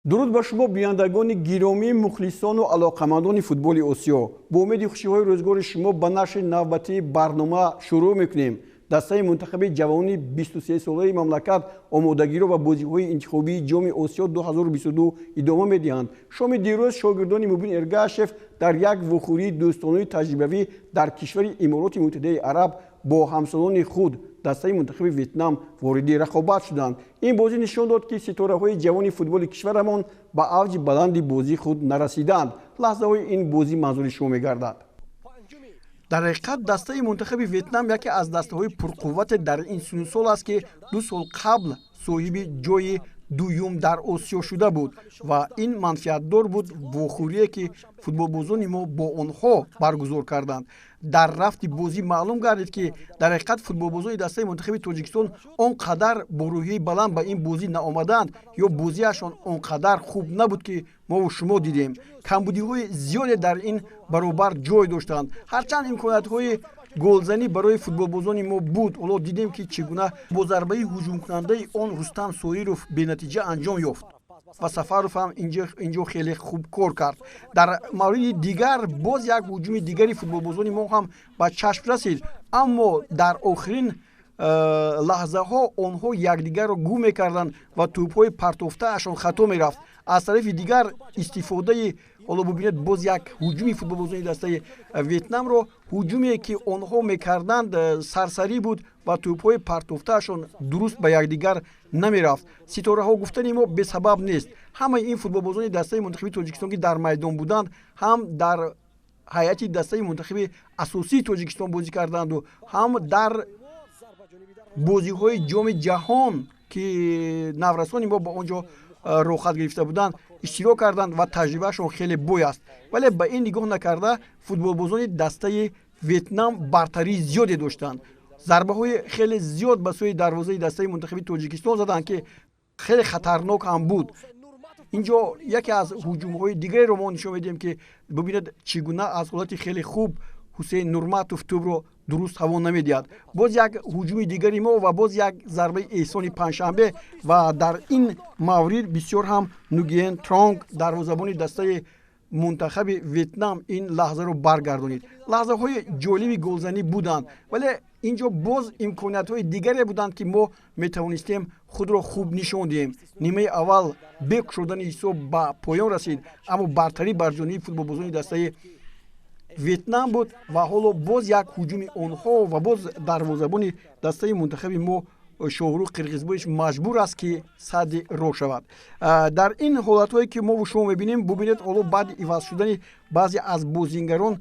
дуруд ба шумо биёндагони гиромии мухлисону алоқамандони футболи осиё. Бо умеди хушиҳои рӯзгори шумо ба нашри навбатии барнома шурӯъ мекунем. дастаи мунтахаби ҷавони 23 солаи мамлакат омодагиро ва бозиҳои интихобии ҷоми осиё 2022 идома медиҳанд. шоми дирӯз шогирдони Мубин Эргашев дар як вохӯрии дӯстонаи таҷрибавӣ дар кишвари Имороти Муттаҳидаи Араб бо ҳамсолони худ дастаи мунтахаби Ветнам вориди рақобат шуданд. ин бозӣ нишон дод, ки ситораҳои ҷавони футболи кишварамон ба авҷи баланди бозии худ нарасиданд. лаҳзаҳои ин бозӣ манзури шумо мегардад. дар ҳақиқат дастаи мунтахаби Ветнам яке аз дастаҳои пурқуввате дар ин синну сол аст, ки 2 сол қабл соҳиби ҷои дуюм дар Осиё шуда буд ва ин манфиатдор буд вохӯрие, ки футболбозони мо бо онҳо баргузор карданд. дар рафти бозӣ маълум гардид, ки дар ҳақиқат футболбозони дастаи мунтахаби Тоҷикистон он қадар бо рӯҳияи баланд ба ин бозӣ наомаданд ё бозиашон он қадар хуб набуд, ки мо шумо дидем. камбудиҳои зиёде дар ин баробар ҷой доштанд. ҳарчанд имкониятҳои голзанӣ барои футболбозони мо буд, ҳоло дидем, ки чӣ гуна бо зарбаи ҳуҷумкунандаи он Рустам Соиров бенатиҷа анҷом ёфт ва Сафаров ҳам инҷо хеле хуб кор кард. дар мавриди дигар боз як ҳуҷуми дигари футболбозони мо ҳам ба чашм расид, аммо дар охирин лаҳзаҳо онҳо якдигарро гум мекарданд ва тӯбҳои партофтаашон хато мерафт. аз тарафи дигар истифодаи ҳоло бубинед боз як ҳуҷуми футболбозони дастаи Ветнамро, ҳуҷуме ки онҳо мекарданд сарсарӣ буд ва тӯбҳои партофтаашон дуруст ба якдигар намерафт. ситораҳо гуфтани мо бесабаб нест. ҳамаи ин футболбозони дастаи мунтахаби Тоҷикистон, ки дар майдон буданд, ҳам дар ҳайати дастаи мунтахаби асосии Тоҷикистон бозӣ карданду ҳам дар бозиҳои ҷоми ҷаҳон, ки наврасони мо ба он ҷо рохат гирифта буданд, иштирок карданд ва таҷрибаашон хеле бой аст. вале ба ин нигоҳ накарда футболбозони дастаи Ветнам бартарии зиёде доштанд. зарбаҳои хеле зиёд ба сӯи дарвозаи дастаи мунтахаби Тоҷикистон заданд, ки хеле хатарнок ҳам буд. инҷо яке аз ҳуҷумҳои дигареро мо нишон медиҳем, ки бубинед чӣ гуна аз ҳолати хеле хуб Ҳусейн Нурматов тӯбро дуруст ҳавон намедиҳад. боз як ҳуҷуми дигари мо ва боз як зарбаи эҳсони панҷшанбе ва дар ин маврид бисёр ҳам Нугиен Тронг дарвозабони дастаи мунтахаби Ветнам ин лаҳзаро баргардонид. лаҳзаҳои ҷолиби голзанӣ буданд, вале инҷо боз имкониятҳои дигаре буданд, ки мо метавонистем худро хуб нишон диҳем. нимаи аввал бек шудани ҳисоб ба поён расид, аммо бартарӣ бар ҷониби футболбозони дастаи Ветнам буд ва ҳоло боз як ҳуҷуми онҳо ва боз дарвозабони дастаи мунтахаби мо Шоҳрух Қирғизбоевич маҷбур аст, ки садди роҳ шавад. дар ин ҳолатҳое, ки мо шумо мебинем, бубинед ҳоло баъди иваз шудани баъзе аз бозингарон,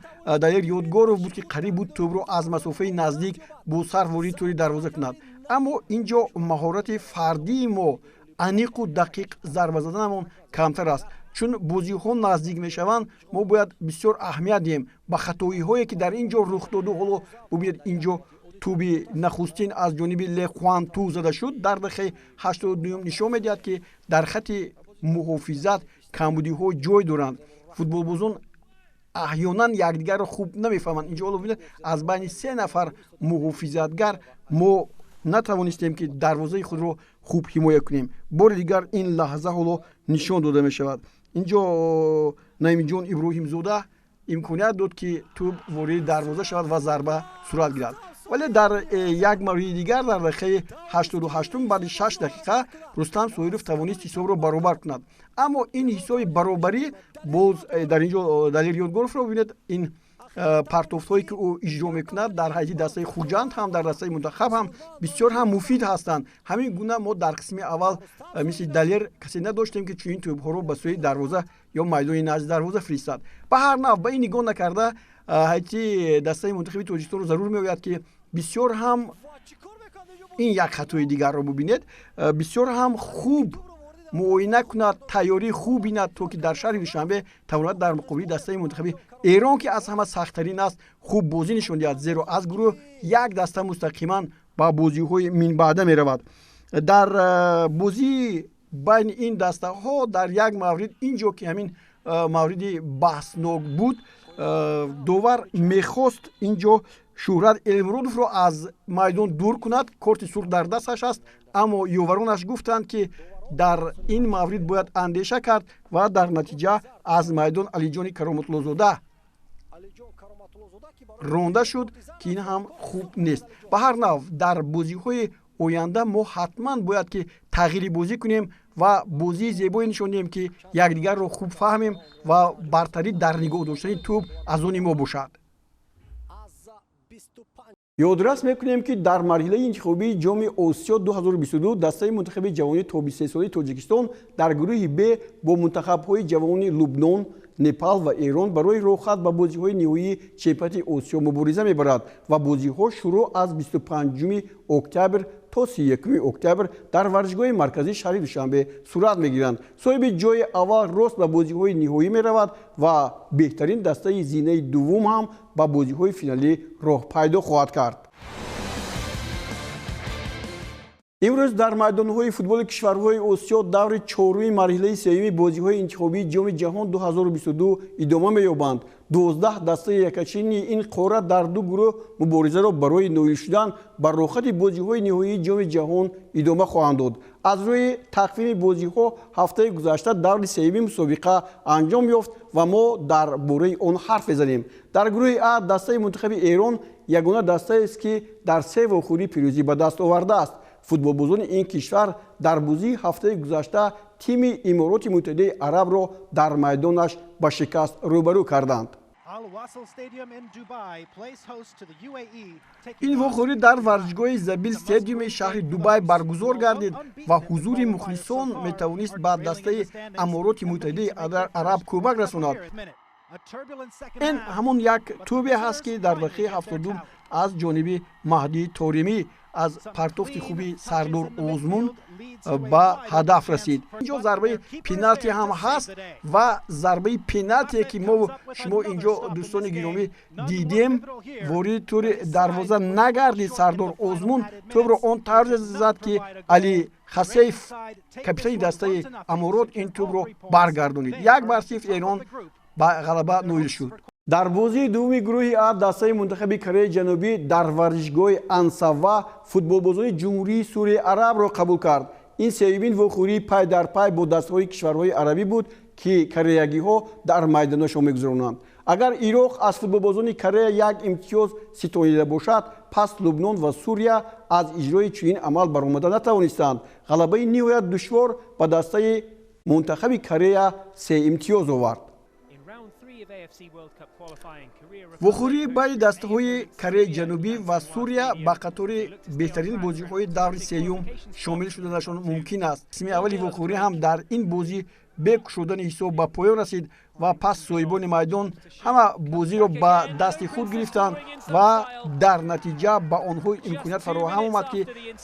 Далер Ёдгоров буд, ки қариб буд тӯбро аз масофаи наздик бо сар ворид тӯри дарвоза кунад. аммо инҷо маҳорати фардии мо, аниқу дақиқ зарба заданамон камтар аст. чун бозиҳо наздик мешаванд, мо бояд бисёр аҳамият диҳем ба хатоиҳое, ки дар ин ҷо рух доду. ҳоло бубинед инҷо тӯби нахустин аз ҷониби Ле Хуан Ту зада шуд. дар дақиқаи 82 нишон медиҳад, ки дар хати муҳофизат камбудиҳо ҷой доранд. футболбозон аҳёнан якдигарро хуб намефаҳманд. инҷо ҳоло бубинед аз байни 3 нафар муҳофизатгар мо натавонистем, ки дарвозаи худро хуб ҳимоя кунем. бори дигар ин лаҳза ҳоло нишон дода мешавад. инҷо Наимиҷон Иброҳимзода имконият дод, ки тӯб вориди дарвоза шавад ва зарба сурат гирад. вале дар як мавриди дигар, дар дақиқаи 88 баъди 6 дақиқа Рустам Соиров тавонист ҳисобро баробар кунад. аммо ин ҳисоби баробарӣ боз дар инҷо Далер Ёдгоровро бинед, ин партофтҳое, ки ӯ иҷро мекунад дар ҳайати дастаи хуҷанд ҳам дар дастаи мунтахаб ҳам бисёр ҳам муфид ҳастанд. ҳамин гуна мо дар қисми аввал мисли Далер касе надоштем, ки чунин тӯбҳоро ба сӯи дарвоза ё майдони назди дарвоза фиристад. ба ҳар нав ба ин нигоҳ накарда, ҳайати дастаи мунтахаби Тоҷикистонро зарур меояд, ки бисёр ҳам ин як хатои дигарро бубинед, бисёр ҳам хуб муоина кунад, тайёрӣ хуб бинад, то ки дар шаҳри Душанбе тавонад дар муқобили дастаи мунтахаби Эрон, ки аз ҳама сахттарин аст, хуб бозӣ нишон диҳад, зеро аз гурӯҳ як даста мустақиман ба бозиҳои минбаъда меравад. дар бозии байни ин дастаҳо дар як маврид, ин ҷо ки ҳамин мавриди баҳснок буд, довар мехост ин ҷо Шӯҳрат Элмуродовро аз майдон дур кунад. корти сурх дар дасташ аст, аммо ёваронаш гуфтанд, ки дар ин маврид бояд андеша кард ва дар натиҷа аз майдон алиҷони кароматуллозода ронда шуд ки ин ҳам хуб нест. ба ҳар нав дар бозиҳои оянда мо ҳатман бояд ки тағйири бозӣ кунем ва бозии зебое нишон диҳем ки якдигарро хуб фаҳмем ва бартарӣ дар нигоҳ доштани тӯб аз они мо бошад. ёдрас мекунем ки дар марҳилаи интихобии ҷоми осиё 2022 дастаи мунтахаби ҷавони то 23 соли тоҷикистон дар гурӯҳи б бо мунтахабҳои ҷавони лубнон, непал ва эрон барои рохат ба бозиҳои ниҳоии чемпионати осиё мубориза мебарад ва бозиҳо шуруъ аз 25 октябр то 31 октябр дар варзишгоҳи марказии шаҳри душанбе сурат мегиранд. соҳиби ҷои аввал рост ба бозиҳои ниҳоӣ меравад ва беҳтарин дастаи зинаи дуввум ҳам ба бозиҳои финалӣ роҳ пайдо хоҳад кард. имрӯз дар майдонҳои футболи кишварҳои осиё даври чоруми марҳилаи сеюми бозиҳои интихобии ҷоми ҷаҳон 2022 идома меёбанд. 12 дастаи якачини ин қора дар ду гурӯҳ муборизаро барои ноил шудан ба рохати бозиҳои ниҳоии ҷоми ҷаҳон идома хоҳанд дод. аз рӯи тақвими бозиҳо ҳафтаи гузашта даври сеюми мусобиқа анҷом ёфт ва мо дар бораи он ҳарф мезанем. дар гурӯҳи А дастаи мунтахаби Эрон ягона дастаест ки дар се вохӯрӣ пирӯзӣ ба даст овардааст. футболбозони ин кишвар дар бозии ҳафтаи гузашта тими Имороти Муттаҳидаи Арабро дар майдонаш ба шикаст рӯбарӯ карданд. ин вохӯрӣ дар варзишгоҳи Забил стадиуми шаҳри Дубай баргузор гардид ва ҳузури мухлисон метавонист ба дастаи Амороти Муттаҳидаи Араб кӯмак расонад. ин ҳамон як тӯбе ҳаст ки дар дақиқаи 70 аз ҷониби Маҳдии Торимӣ аз партофти хуби Сардор Озмун ба ҳадаф расид. инҷо зарбаи пеналти ҳам ҳаст ва зарбаи пеналтие ки мо шумо инҷо дӯстони гиромӣ дидем вориди тӯри дарвоза нагардид. Сардор Озмун тӯбро он тарзе зад ки Али Хасеев капитани дастаи Аморот ин тӯбро баргардонид. 1-0 Эрон ба ғалаба ноил шуд. дар бозии дуввуми гурӯҳи А дастаи мунтахаби Кореяи Ҷанубӣ дар варзишгоҳи Ансава футболбозони Ҷумҳурии Сурияи Арабро қабул кард. ин сеюмин вохӯрии пай дар пай бо дастаҳои кишварҳои арабӣ буд ки кореягиҳо дар майдонашон мегузаронанд. агар Ироқ аз футболбозони Корея як имтиёз ситонида бошад, пас Лубнон ва Сурия аз иҷрои чунин амал баромада натавонистанд. ғалабаи ниҳоят душвор ба дастаи мунтахаби Корея 3 имтиёз овард. вохӯрии байни дастаҳои Кореяи Ҷанубӣ ва Сурия ба қатори беҳтарин бозиҳои даври сеюм шомил шуданашон мумкин аст. қисми аввали вохӯрӣ ҳам дар ин бозӣ бе кушодани ҳисоб ба поён расид ва пас соҳибони майдон ҳама бозиро ба дасти худ гирифтанд ва дар натиҷа ба онҳо имконият фароҳам омад ки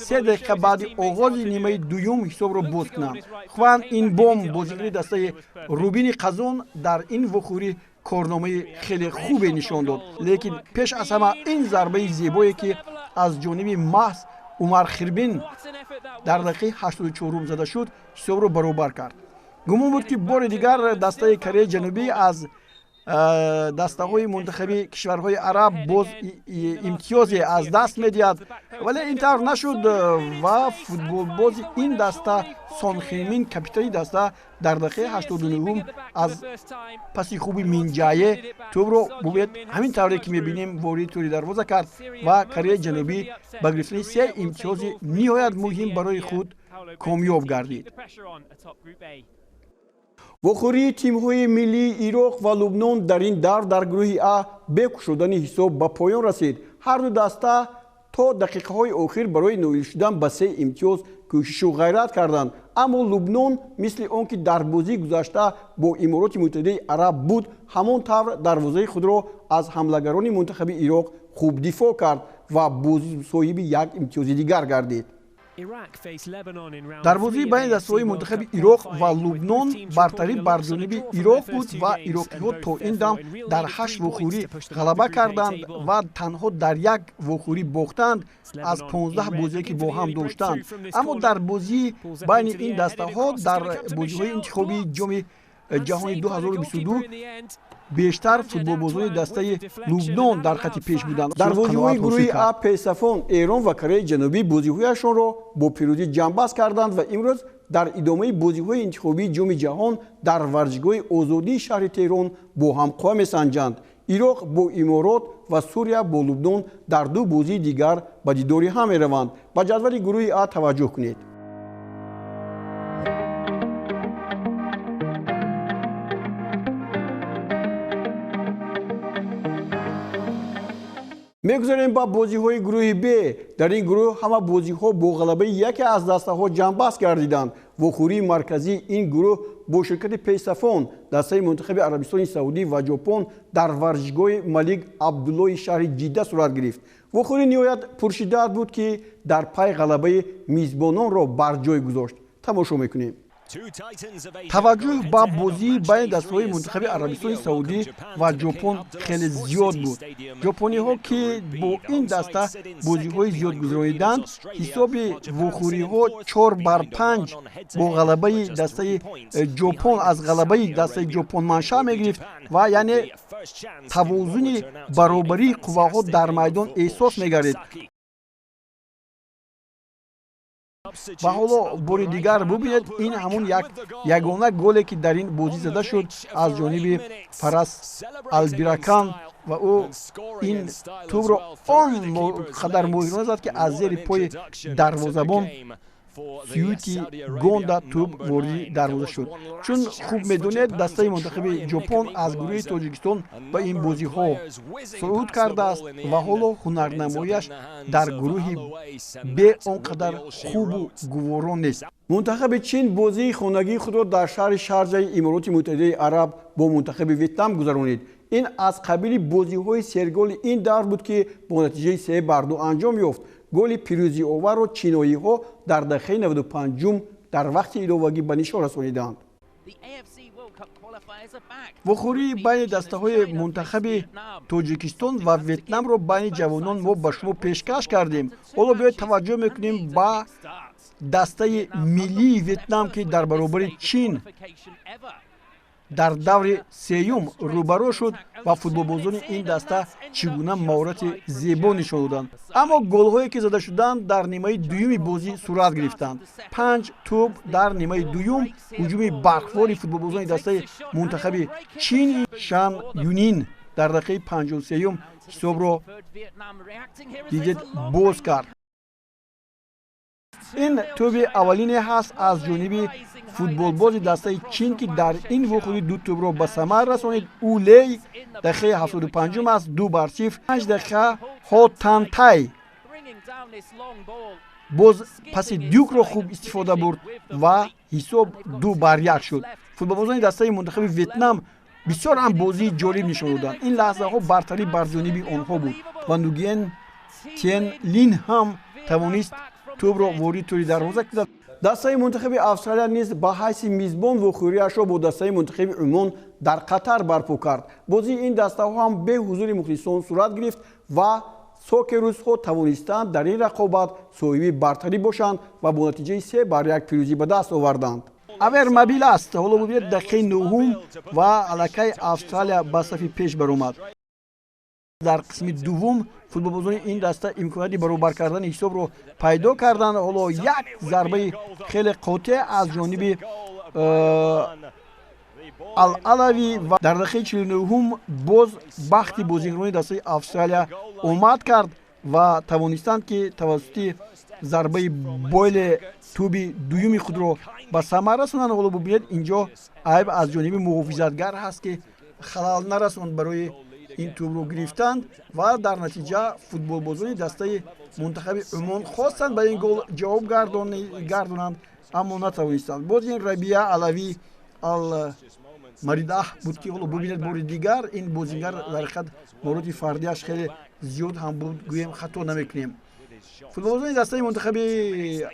3 дақиқа баъди оғози нимаи дуюм ҳисобро боз кунанд. Хван Инбом бозигари дастаи Рубини Қазон дар ин вохӯрӣ корномаи хеле хубе нишон дод. лекин пеш аз ҳама ин зарбаи зебое ки аз ҷониби маҳз Умар Хирбин дар дақиқаи 84 зада шуд ҳисобро баробар кард. гумон буд ки бори дигар дастаи Кореяи Ҷанубӣ аз дастаҳои мунтахаби кишварҳои араб боз имтиёзе аз даст медиҳад, вале ин тавр нашуд ва футболбози ин даста Сон Хемин капитани даста дар дақиқаи 89 аз паси хуби Минҷае тӯбро бубед ҳамин тавре ки мебинем вориди тӯри дарвоза кард ва Кореяи Ҷанубӣ ба гирифтани 3 имтиёзи ниҳоят муҳим барои худ комёб гардид. вохӯрии тимҳои миллии Ироқ ва Лубнон дар ин давр дар гурӯҳи А бе кушодани ҳисоб ба поён расид. ҳар ду даста то дақиқаҳои охир барои ноил шудан ба 3 имтиёз кӯшишу ғайрат карданд. аммо Лубнон мисли он ки дар бозии гузашта бо Имороти Муттаҳидаи Араб буд, ҳамон тавр дарвозаи худро аз ҳамлагарони мунтахаби Ироқ хуб дифоъ кард ва бозӣ соҳиби як имтиёзи дигар гардид. дар бозии байни дастаҳои мунтахаби Ироқ ва Лубнон бартарӣ бар ҷониби Ироқ буд ва ироқиҳо то ин дам дар 8 вохӯрӣ ғалаба карданд ва танҳо дар як вохӯрӣ бохтанд аз 15 бозие ки бо ҳам доштанд. аммо дар бозии байни ин дастаҳо дар бозиҳои интихобии ҷоми ҷаҳони 2022 бештар футболбозони дастаи Лубнон дар хати пеш буданд. Дар бозиҳои гурӯҳи А Песафон Эрон ва Кореяи Ҷанубӣ бозиҳояшонро бо пирӯзӣ ҷамъбаст карданд ва имрӯз дар идомаи бозиҳои интихобии ҷоми ҷаҳон дар варзишгоҳи озодии шаҳри Теҳрон бо ҳамқоя месанҷанд. Ироқ бо Иморот ва Сурия бо Лубнон дар ду бозии дигар ба дидори ҳам мераванд. Ба ҷадвали гурӯҳи А таваҷҷӯҳ кунед. мегузарем ба бозиҳои гурӯҳи Б. дар ин гурӯҳ ҳама бозиҳо бо ғалабаи яке аз дастаҳо ҷамъбаст гардиданд. вохӯрии марказии ин гурӯҳ бо ширкати Пейсафон, дастаи Мунтахаби Арабистони Саудӣ ва Ҷопон дар варзишгоҳи Малик Абдуллои шаҳри Ҷидда сурат гирифт. вохӯрӣ ниҳоят пуршиддат буд, ки дар пай ғалабаи мизбононро бар ҷой гузошт. тамошо мекунем. таваҷҷӯҳ ба бозии байни дастаҳои Мунтахаби Арабистони Саудӣ ва Ҷопон хеле зиёд буд. ҷопониҳо, ки бо ин даста бозиҳои зиёд гузарониданд, ҳисоби вохӯриҳо 4-5 бо ғалабаи дастаи Ҷопон аз ғалабаи дастаи Ҷопон маншаъ мегирифт ва яъне тавозуни баробарии қувваҳо дар майдон эҳсос мегардид. ва ҳоло бори дигар бубинед, ин ҳамун ягона голе ки дар ин бозӣ зада шуд аз ҷониби Фарас Албиракан ва ӯ ин тӯбро он қадар моҳирона зад, ки аз зери пои дарвозабон Сюити Гонда тӯб ворди дарвоза шуд. чун хуб медонед, дастаи Мунтахаби Ҷопон аз гурӯҳи Тоҷикистон ба ин бозиҳо суъуд кардааст ва ҳоло ҳунарнамояш дар гурӯҳи Б он қадар хубу гуворон нест. Мунтахаби Чин бозии хонагии худро дар шаҳри Шарҷаи Имороти Муттаҳидаи Араб бо Мунтахаби Ветнам гузаронид. ин аз қабили бозиҳои серголи ин давр буд, ки бо натиҷаи 3-2 анҷом ёфт. голи пирӯзиоварро чиноиҳо дар дақиқаи 95 дар вақти иловагӣ ба нишон расониданд. вохӯрии байни дастаҳои Мунтахаби Тоҷикистон ва Ветнамро байни ҷавонон мо ба шумо пешкаш кардем. ҳоло биёед таваҷҷӯҳ мекунем ба дастаи миллии Ветнам, ки дар баробари Чин дар даври сеюм рӯбаро шуд ва футболбозони ин даста чӣ гуна маҳорати зебо нишон доданд. аммо голҳое ки зада шуданд дар нимаи дуюми бозӣ сурат гирифтанд. 5 тӯб дар нимаи дуюм ҳуҷуми барқвори футболбозони дастаи Мунтахаби Чини Шан Юнин дар дақиқаи 53 ҳисобро дидед боз кард. ин тӯби аввалине ҳаст аз ҷониби футболбози дастаи Чин, ки дар ин вохӯрӣ ду тӯбро ба самар расонид. Улей дақиқаи 75 аст 2-0. 5 дақиқа Ҳо Тантай боз паси дюкро хуб истифода бурд ва ҳисоб 2-1 шуд. футболбозони дастаи Мунтахаби Ветнам бисёр ҳам бозии ҷолиб нишон доданд. ин лаҳзаҳо бартарӣ бар ҷониби онҳо буд ва Нугиен Тен Лин ҳам тавонист тӯбро ворид тӯри дарвоза кардад. дастаи Мунтахаби Австралия низ ба ҳайси мизбон вохӯриашро бо дастаи Мунтахаби Умон дар Қатар барпо кард. бозии ин дастаҳо ҳам бе ҳузури мухлисон сурат гирифт ва сокерусҳо тавонистанд дар ин рақобат соҳиби бартарӣ бошанд ва бо натиҷаи 3-1 пирӯзӣ ба даст оварданд. Авер мобил аст. ҳоло бубинед дақиқаи 9 ва аллакай Австралия ба сафи пеш баромад. дар қисми дуввум футболбозони ин даста имконияти баробар кардани ҳисобро пайдо карданд. ҳоло як зарбаи хеле қотеъ аз ҷониби Ал-Алави ва дар дақиқаи 49 боз бахти бозигарони дастаи Австралия омад кард ва тавонистанд, ки тавассути зарбаи бойле тӯби дуюми худро ба самар расонанд. ҳоло бубинед инҷо айб аз ҷониби муҳофизатгар ҳаст, ки халал нарасонд барои ин тӯбро гирифтанд ва дар натиҷа футболбозони дастаи Мунтахаби Умон хостанд ба ин гол ҷавоб гардонанд, аммо натавонистанд. боз ин Рабия Алави Ал-Маридаҳ буд, ки ҳоло бубинед бори дигар ин бозигар дар ҳақиқат маҳороти фардиаш хеле зиёд ҳам буд, гӯем хато намекунем. футболбозони дастаи Мунтахаби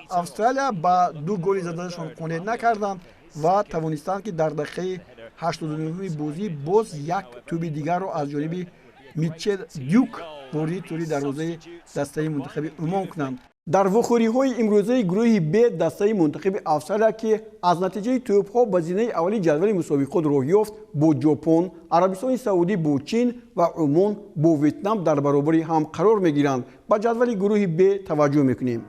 Австралия ба ду голи задашон қонеъ накарданд ва тавонистанд, ки дар дақиқаи 89 бозӣ боз як тӯби дигарро аз ҷониби Митчел Дюк ворид тӯри дарвозаи дастаи Мунтахаби Умон кунанд. дар вухӯриҳои имрӯзаи гурӯҳи Б дастаи мунтахиби Австралия ки аз натиҷаи тӯбҳо ба зинаи аввали ҷадвали мусобиқот роҳ ёфт бо Ҷопон, Арабистони Саудӣ бо Чин ва Умон бо Ветнам дар баробари ҳам қарор мегиранд. Ба ҷадвали гурӯҳи Б таваҷҷӯҳ мекунем.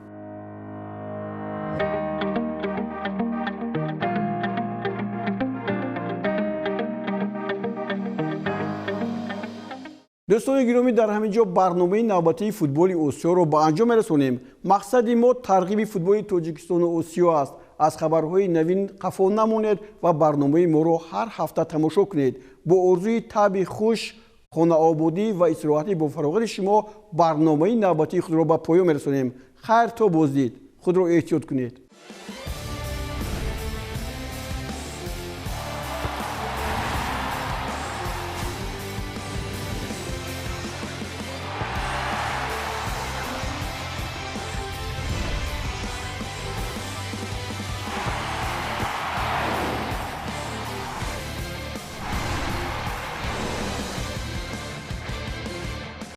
دوستان گرامی، در همین جا برنامه نوبتی فوتبال آسیا را به انجام می‌رسانیم. مقصد ما ترغیب فوتبال تاجیکستان و آسیا است. از خبرهای نوین غافل نمانید و برنامه ما را هر هفته تماشا کنید. با آرزوی تب خوش، خانه آبادی و استراحتی با فراغت شما برنامه نوبتی خود را به پایان می‌رسانیم. خیر تا بازدید. خود را احتیاط کنید.